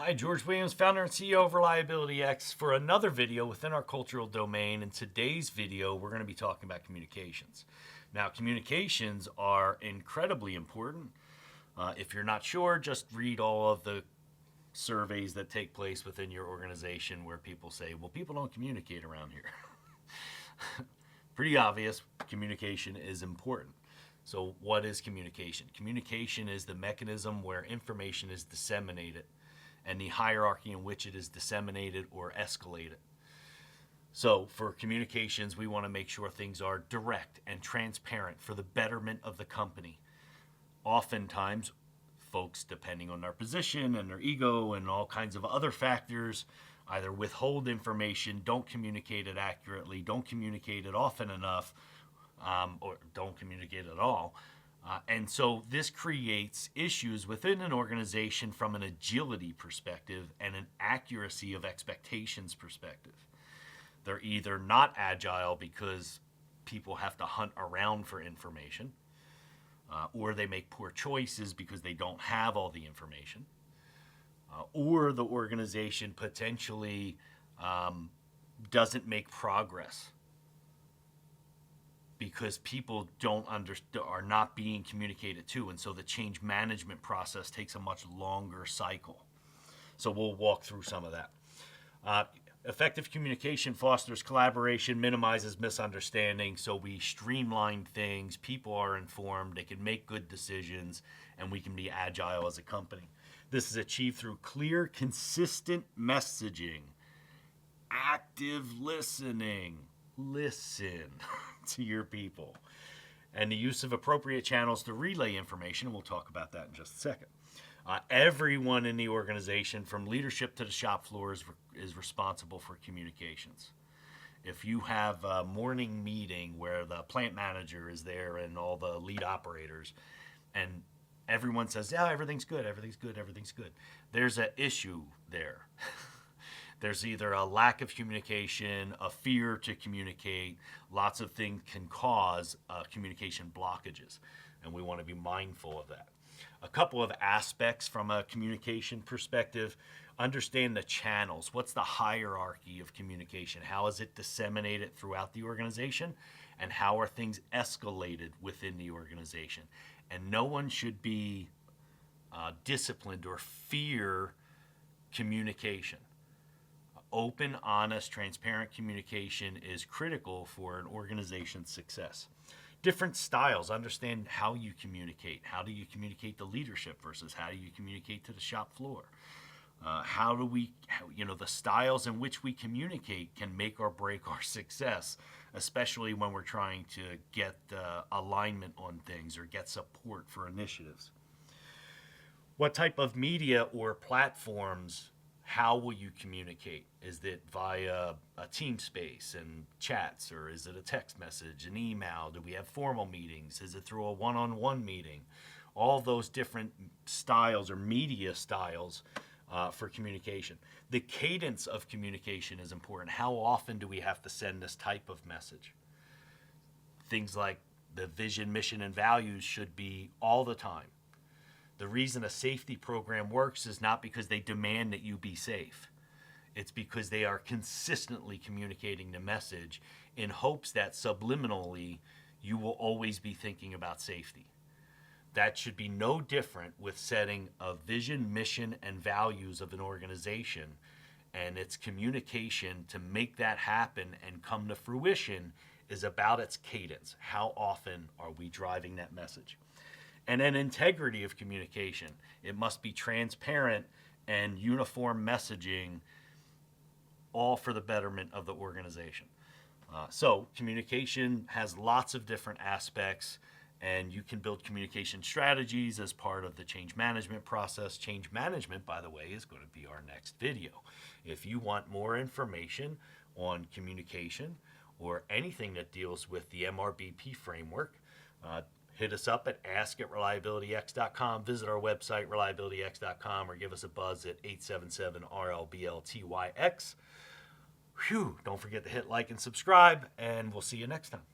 Hi, George Williams, founder and CEO of Reliability X, for another video within our cultural domain. In today's video, we're going to be talking about communications. Now, communications are incredibly important. If you're not sure, just read all of the surveys that take place within your organization where people say, well, people don't communicate around here. Pretty obvious, communication is important. So what is communication? Communication is the mechanism where information is disseminated and the hierarchy in which it is disseminated or escalated. So for communications, we want to make sure things are direct and transparent for the betterment of the company. Oftentimes, folks, depending on their position and their ego and all kinds of other factors, either withhold information, don't communicate it accurately, don't communicate it often enough, or don't communicate at all. And so this creates issues within an organization from an agility perspective and an accuracy of expectations perspective. They're either not agile because people have to hunt around for information, or they make poor choices because they don't have all the information, or the organization potentially doesn't make progress because people are not being communicated to, and so the change management process takes a much longer cycle. So we'll walk through some of that. Effective communication fosters collaboration, minimizes misunderstandings, so we streamline things, people are informed, they can make good decisions, and we can be agile as a company. This is achieved through clear, consistent messaging, active listening, listen to your people, and the use of appropriate channels to relay information. We'll talk about that in just a second. Everyone in the organization, from leadership to the shop floor, is responsible for communications. If you have a morning meeting where the plant manager is there and all the lead operators, and everyone says, yeah, everything's good, everything's good, everything's good, there's an issue there. There's either a lack of communication, a fear to communicate. Lots of things can cause communication blockages, and we want to be mindful of that. A couple of aspects from a communication perspective: understand the channels. What's the hierarchy of communication? How is it disseminated throughout the organization? And how are things escalated within the organization? And no one should be disciplined or fear communication. Open, honest, transparent communication is critical for an organization's success. Different styles. Understand how you communicate. How do you communicate to leadership versus how do you communicate to the shop floor? The styles in which we communicate can make or break our success, especially when we're trying to get alignment on things or get support for initiatives. What type of media or platforms? How will you communicate? Is it via a team space and chats, or is it a text message, an email? Do we have formal meetings? Is it through a one-on-one meeting? All those different styles or media styles for communication. The cadence of communication is important. How often do we have to send this type of message? Things like the vision, mission, and values should be all the time. The reason a safety program works is not because they demand that you be safe. It's because they are consistently communicating the message in hopes that subliminally you will always be thinking about safety. That should be no different with setting a vision, mission, and values of an organization, and its communication to make that happen and come to fruition is about its cadence. How often are we driving that message? And then integrity of communication. It must be transparent and uniform messaging, all for the betterment of the organization. So communication has lots of different aspects, and you can build communication strategies as part of the change management process. Change management, by the way, is going to be our next video. If you want more information on communication or anything that deals with the MRBP framework, hit us up at ask@reliabilityx.com, visit our website, reliabilityx.com, or give us a buzz at 877-RLBLTYX. Don't forget to hit like and subscribe, and we'll see you next time.